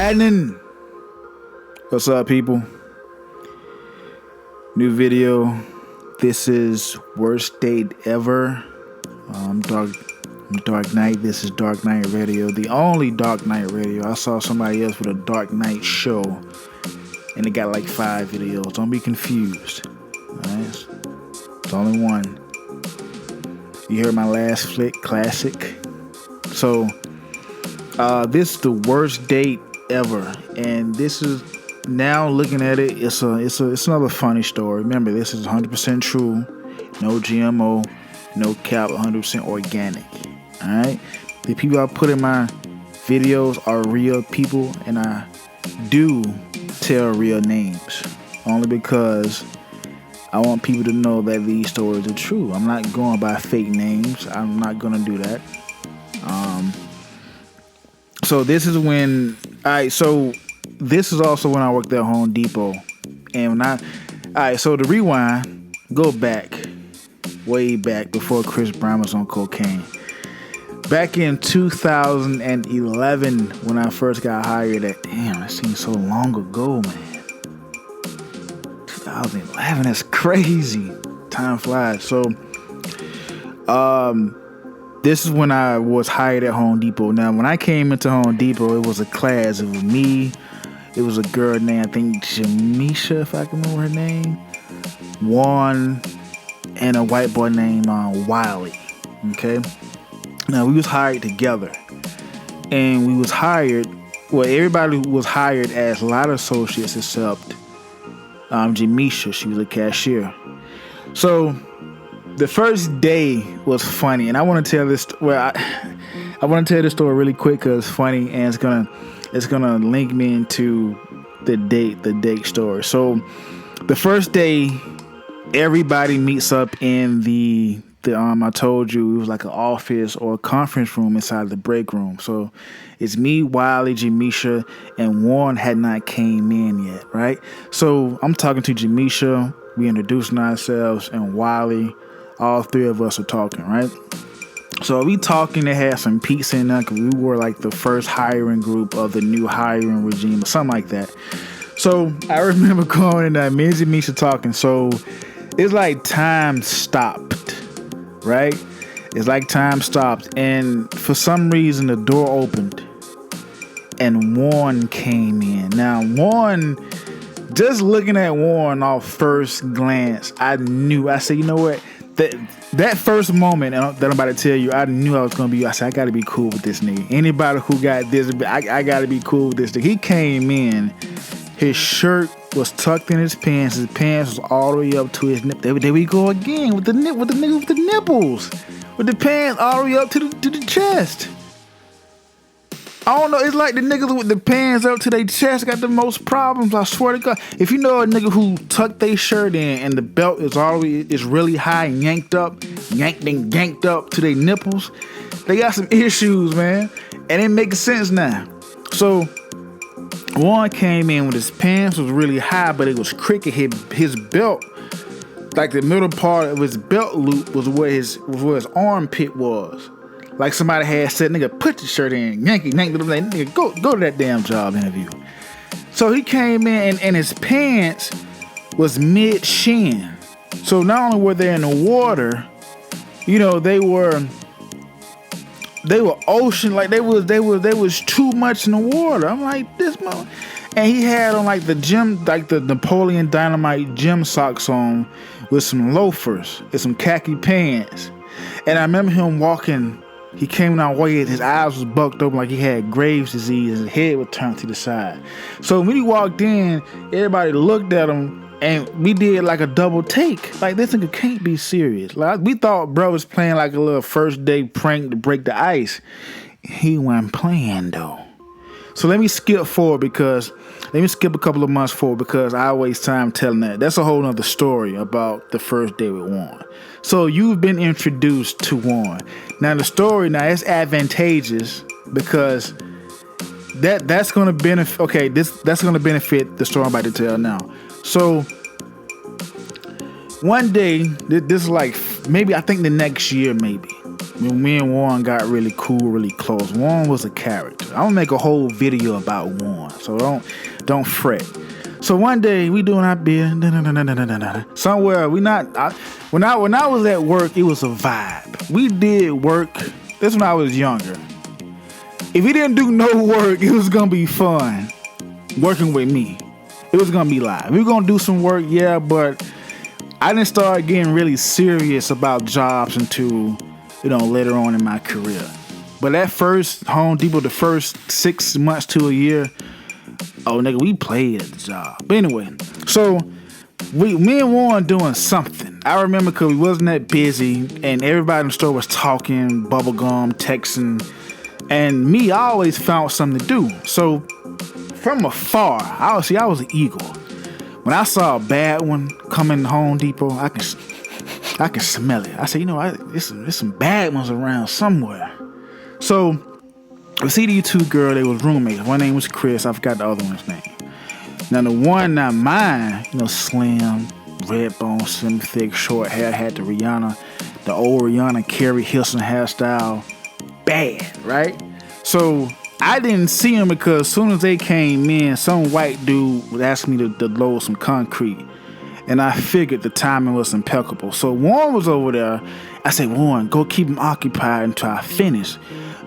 happening? What's up, people? New video. This is worst date ever. I'm Dark Knight. This is Dark Knight Radio, the only Dark Knight Radio. I saw somebody else with a Dark Knight show, and it got like 5 videos. Don't be confused. Alright? It's only one. You heard my last flick, classic. So, this is the worst date ever, and this is now looking at it. It's another funny story. Remember, this is 100% true, no GMO, no cap, 100% organic. All right, the people I put in my videos are real people, and I do tell real names only because I want people to know that these stories are true. I'm not going by fake names. I'm not gonna do that. So this is when this is also when I worked at Home Depot. And so to rewind, go back, way back before Chris Brown was on cocaine. Back in 2011, when I first got hired at, that seems so long ago, man. 2011, that's crazy. Time flies. So, this is when I was hired at Home Depot. Now, when I came into Home Depot, it was a class. It was me. It was a girl named, I think, Jamisha, if I can remember her name. Juan, and a white boy named Wiley. Okay? Now, we was hired together. And we was hired, everybody was hired as ladder associates except Jamisha. She was a cashier. So, the first day was funny, and I want to tell this. I want to tell this story really quick because it's funny, and it's gonna link me into the date story. So, the first day, everybody meets up in the I told you it was like an office or a conference room inside the break room. So, it's me, Wiley, Jamisha, and Warren had not came in yet, right? So I'm talking to Jamisha. We introducing ourselves, and Wiley. All 3 of us are talking, right? So we talking to have some pizza in there because we were like the first hiring group of the new hiring regime or something like that. So I remember going in there, me and Jamisha talking. So it's like time stopped, right? It's like time stopped. And for some reason, the door opened and Warren came in. Now, Warren, just looking at Warren off first glance, I said, you know what? That first moment that I'm about to tell you, I knew I was going to be, I said, I got to be cool with this nigga. Anybody who got this, I got to be cool with this nigga. He came in, his shirt was tucked in his pants was all the way up to his nipple. There we go again with the nigga with the nipples, with the pants all the way up to the chest. I don't know, it's like the niggas with the pants up to their chest got the most problems, I swear to God. If you know a nigga who tucked their shirt in and the belt is really high and yanked up to their nipples, they got some issues, man. And it makes sense now. So, Warren came in with his pants was really high, but it was crooked. His belt, like the middle part of his belt loop was where his armpit was. Like somebody had said, nigga, put your shirt in, yank, nigga, go to that damn job interview. So he came in and his pants was mid-shin. So not only were they in the water, they were ocean, like they was too much in the water. I'm like, this mother. And he had on like the Napoleon Dynamite gym socks on with some loafers and some khaki pants. And I remember him walking. He came in our way, his eyes was bucked open like he had Graves' disease, his head was turned to the side. So when he walked in, everybody looked at him, and we did like a double take. Like, this nigga can't be serious. Like, we thought bro was playing like a little first day prank to break the ice. He wasn't playing though. So let me skip a couple of months forward because I waste time telling that. That's a whole nother story about the first day with Warren. So you've been introduced to Warren. Now the story, it's advantageous because that's going to benefit. Okay, that's going to benefit the story I'm about to tell now. So one day, this is like maybe I think the next year, maybe when me and Warren got really cool, really close. Warren was a character. I'm gonna make a whole video about Warren, so don't fret. So one day we doing our bid somewhere. When I was at work, it was a vibe. We did work. That's when I was younger. If we didn't do no work, it was gonna be fun working with me. It was gonna be live. We were gonna do some work, yeah, but I didn't start getting really serious about jobs until, later on in my career. But that first Home Depot, the first 6 months to a year, oh nigga, we played at the job. But anyway, so me and Warren doing something. I remember because we wasn't that busy, and everybody in the store was talking, bubblegum, texting, and me, I always found something to do. So from afar, I was an eagle. When I saw a bad one coming to Home Depot, I can smell it. I said, there's some bad ones around somewhere. So I see these two girls, they was roommates. One name was Chris, I forgot the other one's name. Now the one, not mine, slim, red bone, slim, thick, short hair, had the Rihanna, the old Rihanna Carrie Hilson hairstyle. Bad, right? So I didn't see him because as soon as they came in, some white dude was asking me to load some concrete. And I figured the timing was impeccable. So Warren was over there. I said, Warren, go keep him occupied until I finish.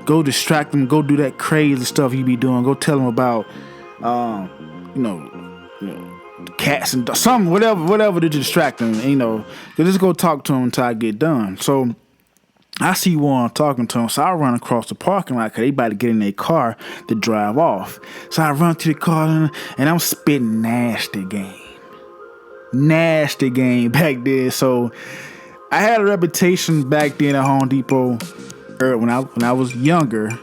Go distract him. Go do that crazy stuff you be doing. Go tell him about, cats and something, whatever to distract him. Just go talk to him until I get done. So I see Warren talking to him, so I run across the parking lot because they about to get in their car to drive off. So I run to the car and I'm spitting nasty game back then. So I had a reputation back then at Home Depot when I was younger.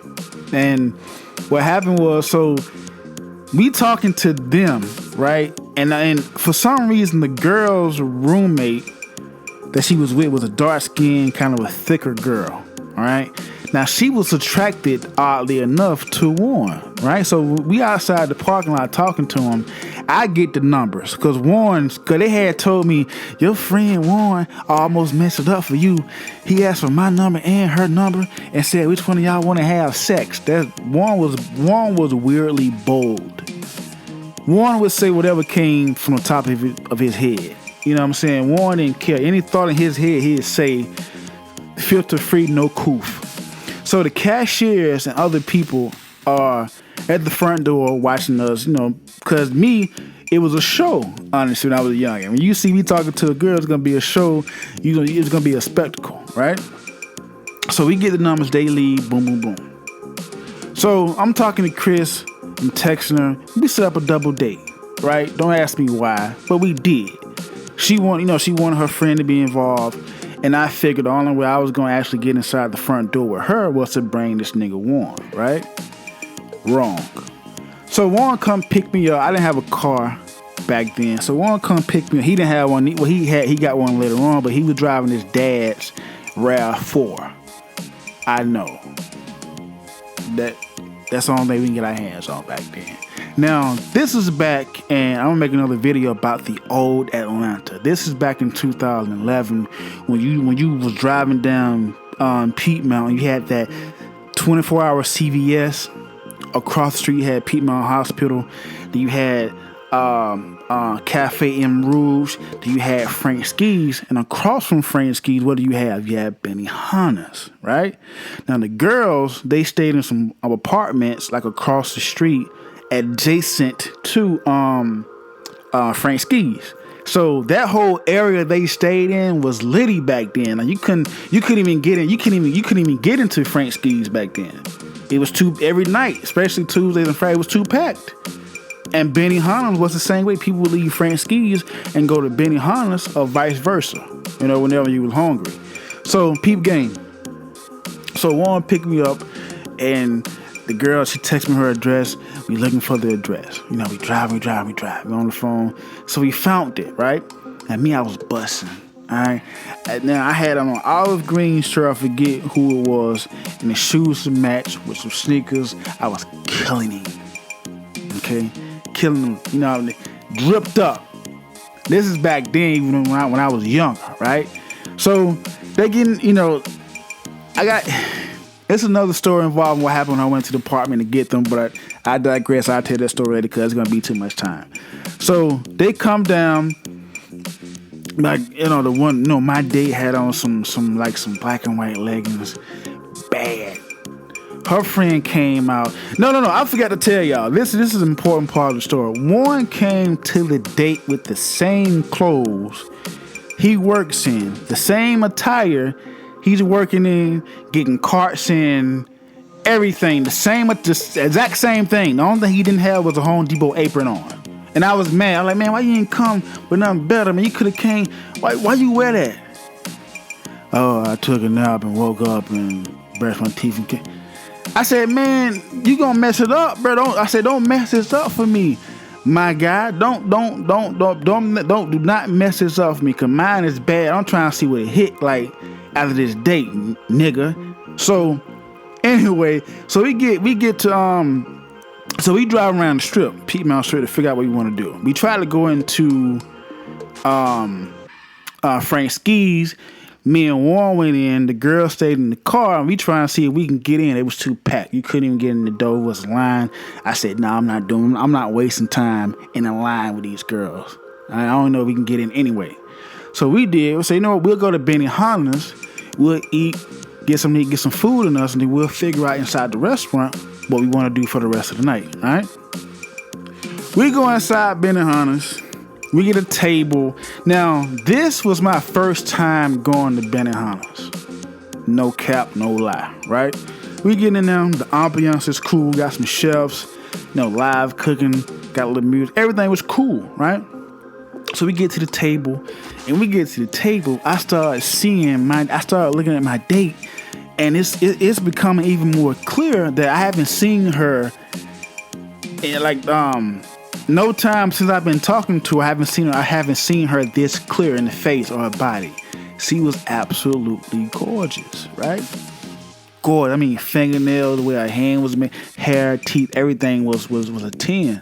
And what happened was, so we talking to them, right? And for some reason, the girl's roommate that she was with was a dark-skinned, kind of a thicker girl, all right? Now, she was attracted, oddly enough, to Warren, right? So we outside the parking lot talking to him. I get the numbers, because they had told me, your friend Warren almost messed it up for you. He asked for my number and her number and said, which one of y'all want to have sex? Warren was weirdly bold. Warren would say whatever came from the top of his head. You know what I'm saying? Warren didn't care. Any thought in his head, he'd say, filter free, no coof. So the cashiers and other people are at the front door watching us, because it was a show, honestly, when I was young. And when you see me talking to a girl, it's going to be a show. It's going to be a spectacle, right? So we get the numbers, they leave, boom, boom, boom. So I'm talking to Chris, I'm texting her. We set up a double date, right? Don't ask me why, but we did. She wanted her friend to be involved, and I figured the only way I was going to actually get inside the front door with her was to bring this nigga Warren, right? Wrong. So Warren come pick me up. I didn't have a car back then, so Warren come pick me up. He didn't have one. Well, he got one later on, but he was driving his dad's RAV4. I know that's the only thing we can get our hands on back then. Now, this is back, and I'm going to make another video about the old Atlanta. This is back in 2011 when you was driving down Peat Mountain. You had that 24-hour CVS. Across the street, you had Peat Mountain Hospital. Then you had Cafe M Rouge. Then you had Frank Ski's. And across from Frank Ski's, what do you have? You had Benihana's, right? Now, the girls, they stayed in some apartments like across the street adjacent to Frank Ski's. So that whole area they stayed in was litty back then. Now you couldn't even get in. You couldn't even get into Frank Ski's back then. It was every night, especially Tuesdays and Fridays, was too packed. And Benihana's was the same way. People would leave Frank Ski's and go to Benihana's or vice versa. Whenever you was hungry. So peep game. So Warren picked me up, and the girl, she texted me her address. We looking for the address. We drive. We on the phone. So we found it, right? And me, I was busting. All right. And now I had on an olive green shirt. I forget who it was. And the shoes to match with some sneakers. I was killing him. Okay? Killing him. Dripped up. This is back then, even when I was younger, right? So they getting, It's another story involving what happened when I went to the apartment to get them, but I digress. I'll tell that story later because it's going to be too much time. So they come down, like, my date had on some black and white leggings. Bad. Her friend came out. No, I forgot to tell y'all. This is an important part of the story. Warren came to the date with the same clothes he works in, the same attire he's working in, getting carts in, everything. The exact same thing. The only thing he didn't have was a Home Depot apron on. And I was mad. I'm like, man, why you didn't come with nothing better? Man, you could have came. Why you wear that? Oh, I took a nap and woke up and brushed my teeth and came. I said, man, you gonna mess it up, bro. Don't mess this up for me, my guy. Do not mess this up for me, cause mine is bad. I'm trying to see what it hit like after this date, nigga. So anyway, so we get to so we drive around the strip, Pete Mountain Strip, to figure out what we want to do. We try to go into Frank Ski's. Me and Warren went in. The girl stayed in the car, and we trying to see if we can get in. It was too packed. You couldn't even get in the door. It was a line. I said, "No, I'm not wasting time in a line with these girls. I don't know if we can get in anyway." So we did. We said, you know what? We'll go to Benihana's. We'll eat, get some food in us, and then we'll figure out inside the restaurant what we want to do for the rest of the night. All right? We go inside Benihana's. We get a table. Now, this was my first time going to Benihana's. No cap, no lie, right? We get in there. The ambiance is cool. Got some chefs, live cooking. Got a little music. Everything was cool, right? So we get to the table. And I started looking at my date. And it's becoming even more clear that I haven't seen her in no time since I've been talking to her. I haven't seen her this clear in the face or her body. She was absolutely gorgeous, right? Gorgeous. I mean, fingernails, the way her hand was made, hair, teeth, everything was a 10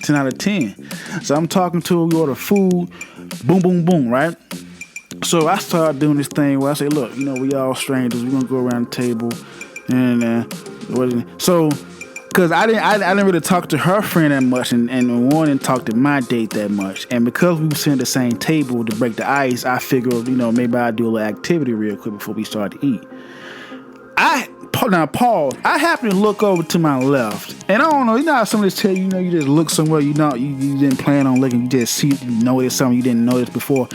out of 10. So I'm talking to her, we order food, boom, boom, boom, right? So I started doing this thing where I say, look, we all strangers. We're going to go around the table. Because I didn't really talk to her friend that much, and Warren didn't talk to my date that much. And because we were sitting at the same table to break the ice, I figured, maybe I'd do a little activity real quick before we start to eat. Now, pause. I happen to look over to my left, and I don't know, how somebody tell you, you just look somewhere, you didn't plan on looking, you just see, notice something you didn't notice before.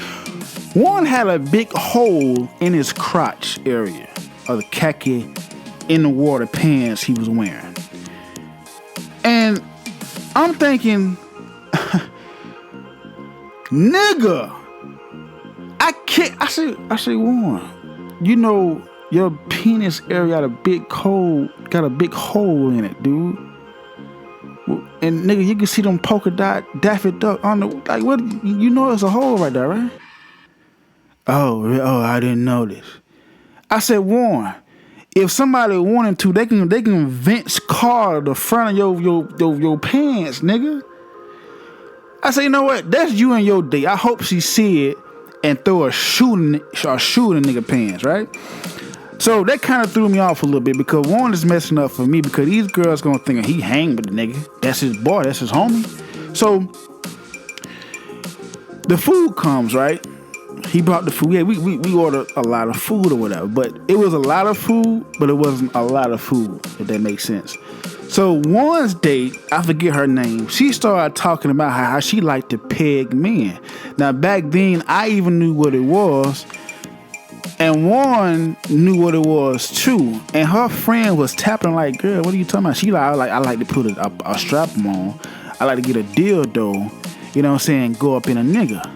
Warren had a big hole in his crotch area of the khaki in the water pants he was wearing. And I'm thinking, nigga, I can't. I say, Warren, your penis area got a big hole in it, dude. And nigga, you can see them polka dot Daffy Duck on the what? There's a hole right there, right? Oh, I didn't notice. I said, Warren, if somebody wanted to, they can Vince Carter the front of your pants, nigga. I say, you know what? That's you and your date. I hope she see it and throw a shooting nigga pants, right? So that kind of threw me off a little bit because Warren is messing up for me because these girls gonna think he hang with the nigga. That's his boy. That's his homie. So the food comes, right? He brought the food. Yeah, we ordered a lot of food or whatever, but it was a lot of food, but it wasn't a lot of food, if that makes sense. So Warren's date, I forget her name, she started talking about how she liked to peg men. Now back then, I even knew what it was, and Warren knew what it was too. And her friend was tapping like, girl, what are you talking about? She I like to put a strap on. I like to get a dildo, go up in a nigga.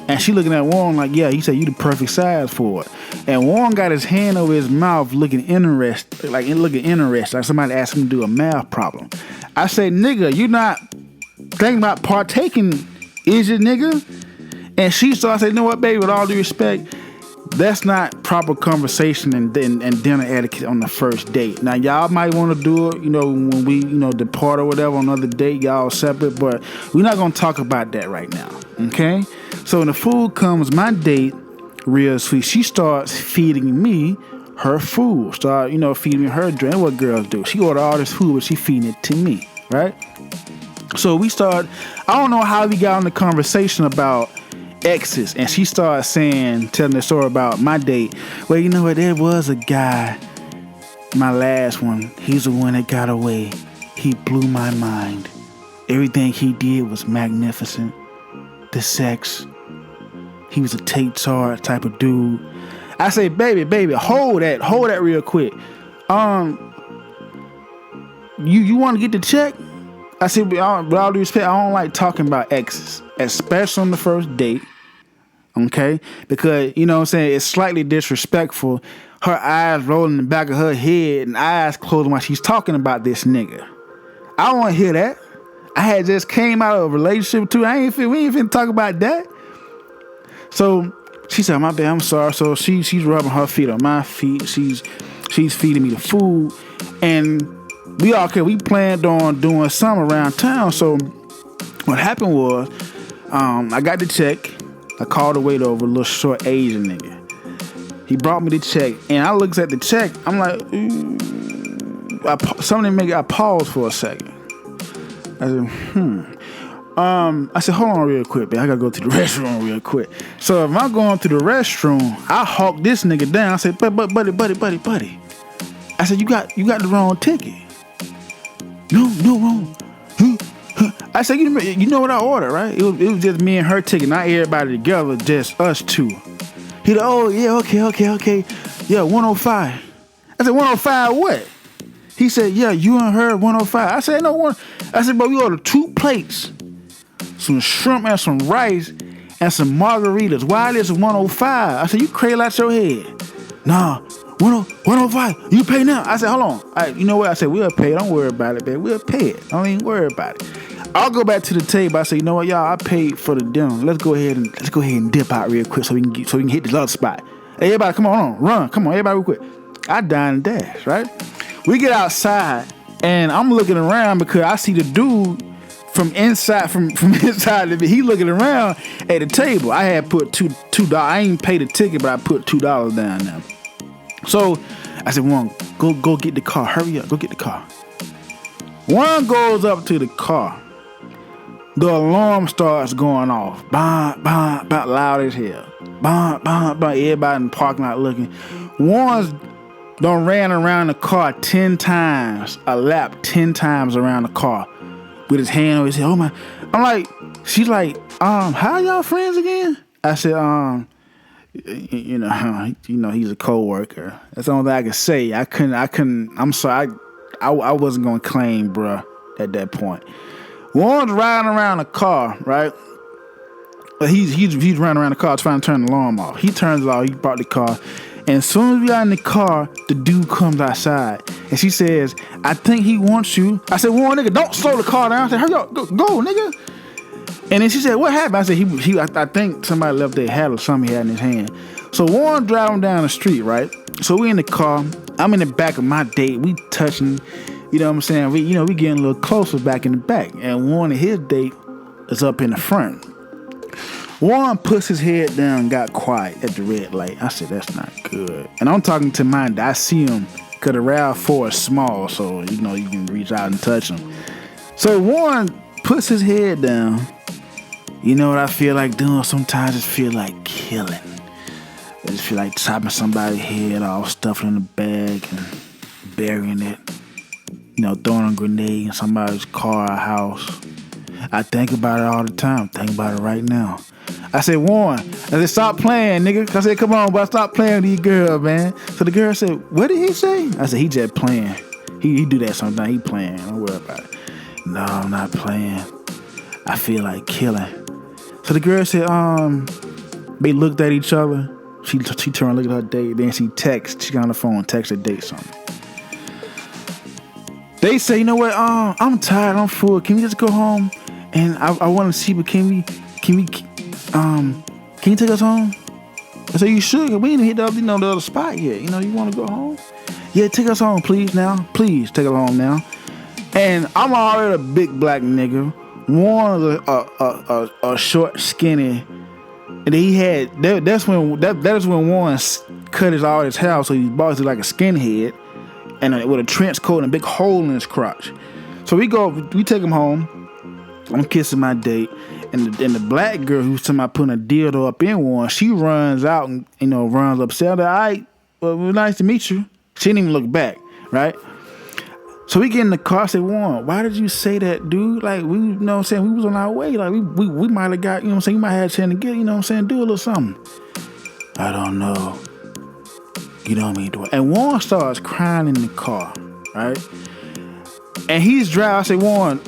And she looking at Warren like, yeah, he said you the perfect size for it. And Warren got his hand over his mouth looking interested, like somebody asked him to do a math problem. I say, nigga, you not thinking about partaking, is it, nigga? And she started saying, you know what, baby, with all due respect, that's not proper conversation and dinner etiquette on the first date. Now, y'all might want to do it, when we, depart or whatever on another date, y'all separate, but we're not going to talk about that right now, okay? So when the food comes, my date, real sweet, she starts feeding me her food. Start, feeding me her drink. What girls do? She order all this food, but she feeding it to me, right? So we start. I don't know how we got on the conversation about exes, and she started telling the story about my date. Well, you know what? There was a guy, my last one. He's the one that got away. He blew my mind. Everything he did was magnificent. The sex. He was a Tate Tard type of dude. I say, baby, hold that real quick. You want to get the check? I said, with all due respect, I don't like talking about exes, especially on the first date. Okay? Because, you know what I'm saying, it's slightly disrespectful. Her eyes rolling in the back of her head and eyes closed while she's talking about this nigga. I don't want to hear that. I had just came out of a relationship too. We ain't finna talk about that. So she said, my bad, I'm sorry. So she's rubbing her feet on my feet. She's feeding me the food. And we planned on doing something around town. So what happened was, I got the check. I called the waiter over, a little short Asian nigga. He brought me the check, and I looked at the check. I'm like, ooh. I paused for a second. I said, I said, hold on real quick, man. I gotta go to the restroom real quick. So if I'm going to the restroom, I hawk this nigga down. I said, buddy. I said, you got the wrong ticket. No, wrong. I said, you know what I ordered, right? It was just me and her ticket, not everybody together, just us two. He like, oh yeah, okay. Yeah, 105. I said, 105 what? He said, yeah, you and her 105. I said, no one. I said, bro, we ordered 2 plates, some shrimp and some rice and some margaritas. Why this 105? I said, you crazy out your head. Nah, 105. You pay now. I said, hold on. You know what? I said, we'll pay. Don't worry about it, baby. We'll pay it. Don't even worry about it. I'll go back to the table. I say, you know what, y'all? I paid for the dinner. Let's go ahead and dip out real quick so we can hit this other spot. Hey, everybody, come on, run. Come on, everybody, real quick. I dine and dash, right? We get outside and I'm looking around because I see the dude from inside of me. He looking around at the table. I had put $2. I ain't paid the ticket, but I put $2 down there. So I said, Juan, go get the car. Hurry up, go get the car. Juan goes up to the car. The alarm starts going off. Bang, bang, bang, loud as hell. Bang, bang, bang. Everybody in the parking lot looking. Juan's done ran around the car 10 times, a lap 10 times around the car with his hand on his head. Oh my. I'm like, she's like, how y'all friends again? I said, you know, he's a co-worker. That's the only thing I could say. I couldn't, I'm sorry. I wasn't going to claim, bruh, at that point. Juan's riding around the car, right? He's running around the car trying to turn the alarm off. He turns it off. He brought the car. And as soon as we got in the car, the dude comes outside. And she says, I think he wants you. I said, Juan, nigga, don't slow the car down. I said, hurry up, go, nigga. And then she said, what happened? I said, I think somebody left their hat or something he had in his hand. So Juan driving down the street, right? So we in the car. I'm in the back of my date. We touching, you know what I'm saying? We getting a little closer back in the back. And Juan and his date is up in the front. Juan puts his head down and got quiet at the red light. I said, that's not good. And I'm talking to mine. I see him because the RAV4 is small, so, you can reach out and touch him. So Juan puts his head down. You know what I feel like doing? Sometimes I just feel like killing. I just feel like chopping somebody's head off, stuffing in a bag and burying it. Throwing a grenade in somebody's car or house. I think about it all the time. Think about it right now. I said, Juan, I said, stop playing, nigga. I said, come on, but stop playing with these girls, man. So the girl said, what did he say? I said, he just playing. He do that sometimes. He playing. Don't worry about it. No, I'm not playing. I feel like killing. So the girl said, they looked at each other. She turned, looked at her date. Then she got on the phone, text her date something. They say, you know what? I'm tired. I'm full. Can we just go home? And I want to see, but can you take us home? I said, you should. We ain't hit the other spot yet. You want to go home? Yeah, take us home, please now. Please take us home now. And I'm already a big black nigga. One a short, skinny. And he had that is when Warren cut all his hair off, so his boss is like a skinhead, and with a trench coat and a big hole in his crotch. So we take him home. I'm kissing my date, and the black girl who's talking about putting a dildo up in one, she runs out and runs upstairs. All right, well, nice to meet you. She didn't even look back, right? So we get in the car. I say, Warren, why did you say that, dude? Like, we, you know what I'm saying, we was on our way. Like, we might have got, you know what I'm saying, you might have had a chance to get, you know what I'm saying, do a little something. I don't know. You know what I mean? And Warren starts crying in the car, right? And he's driving. I say, Warren,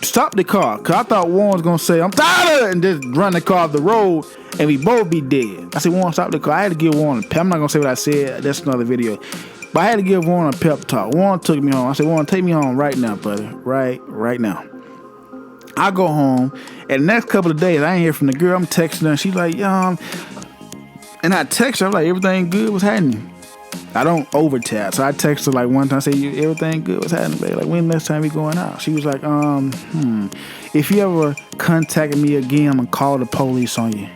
stop the car. Because I thought Warren was going to say, I'm tired of it, and just run the car off the road, and we both be dead. I said, Warren, stop the car. I had to give Warren a pep. I'm not going to say what I said. That's another video. But I had to give Warren a pep talk. Warren took me home. I said, Warren, take me home right now, buddy. Right now. I go home, and the next couple of days, I ain't hear from the girl. I'm texting her, and she's like, and I text her, I'm like, everything good? What's happening? I don't over tap. So I text her like one time, I say, everything good? What's happening, babe? Like, when next time we going out? She was like, if you ever contact me again, I'm gonna call the police on you.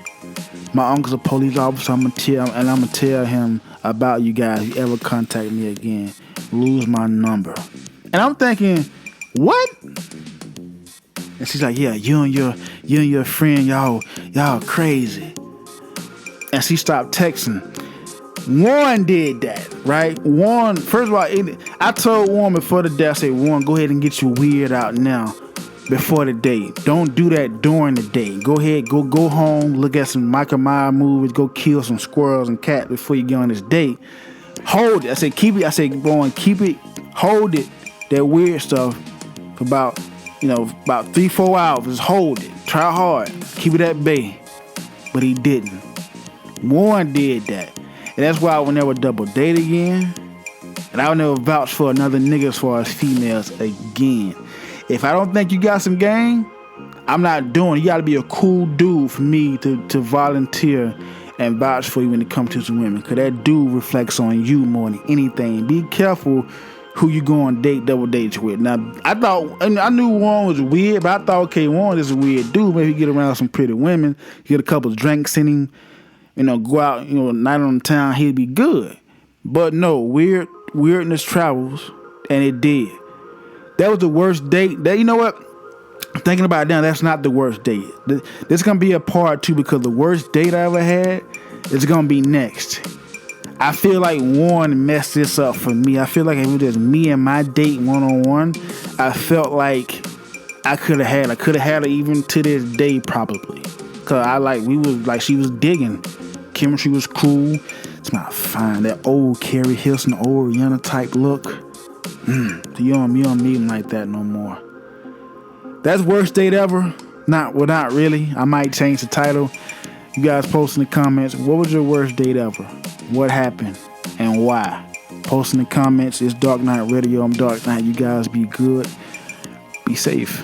My uncle's a police officer, I'm gonna tell him about you guys. If you ever contact me again, lose my number. And I'm thinking, what? And she's like, yeah, you and your friend, y'all crazy. And she stopped texting. Warren did that, right? Warren, first of all, I told Warren before the day, I said, Warren, go ahead and get your weird out now before the date. Don't do that during the date. Go ahead, go home, look at some Michael Myers movies, go kill some squirrels and cats before you get on this date. Hold it. I said, keep it. I said, Warren, keep it, hold it, that weird stuff for about 3-4 hours. Just hold it. Try hard. Keep it at bay. But he didn't. Warren did that. And that's why I would never double date again. And I would never vouch for another nigga as far as females again. If I don't think you got some game, I'm not doing it. You gotta be a cool dude for me to volunteer and vouch for you when it comes to some women. Cause that dude reflects on you more than anything. Be careful who you go on double dates with. Now, I knew Warren was weird, but I thought, okay, Warren is a weird dude. Maybe he get around some pretty women, get a couple of drinks in him, go out, night on the town, he'd be good. But no, weirdness travels, and it did. That was the worst date. That, you know what? Thinking about it now, that's not the worst date. This gonna be a part 2 because the worst date I ever had is gonna be next. I feel like Warren messed this up for me. I feel like if it was just me and my date one-on-one, I felt like I could have had her even to this day probably. Cause she was digging. Chemistry was cool. It's not fine. That old Carrie Hilson, old Rihanna type look. You don't meet him like that no more. That's worst date ever? Not really. I might change the title. You guys post in the comments. What was your worst date ever? What happened and why? Post in the comments. It's Dark Knight Radio. I'm Dark Knight. You guys be good. Be safe.